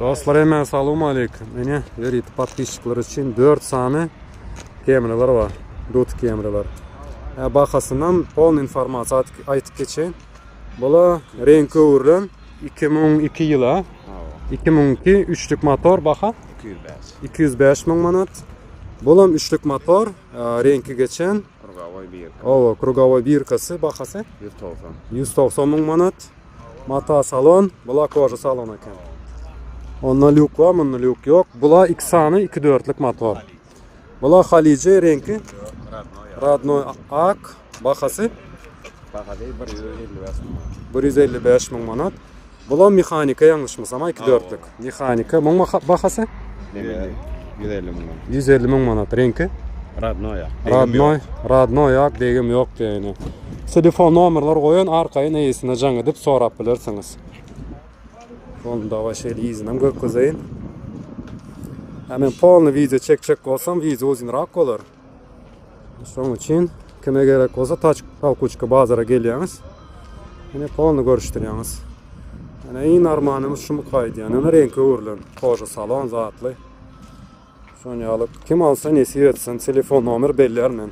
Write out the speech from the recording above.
Dostlar, hemen assalomu alaykum. Meni YouTube подписчиклар için 4 sani kameralar var. Dot kameralar. Bahasından pol informatsiya aytib geçeyim. Bula Range Rover 2002 yıla 2002 üçlük motor baha 205 ming manat. Bulam üçlük motor Range geçen Krugovoy birkası bahası 190 ming manat. Mata salon, bula koja salon ekan. Onda lyuk var, bunda lyuk yok. Bula 2 sani 2.4'lik motor. Bula Halice rengi Radnoy Ak bahası 155 ming manat. Bula mexanika yanlışmısam 2.4'lik. Mexanika bunun bahası 150 ming manat rengi. Radnoy Ak degim yok deyini. Telefon nomerler koyun, arkayı neyesine can edip sorap bilirsiniz. Onu da vaşayla izinem gökküzeyin. Hemen polni video çekecek olsam video uzunrak olur. Şunun için kime gerek olsa Talkuçka bazara geliyorsunuz. Yine polni görüştürüyorsunuz. Yani iyi armağanımız şu mukaydı yani. Rengi uğurlan. Koja salon zatlı. Şunu alıp kim alsa nesi etsin telefon nomer belli ermen.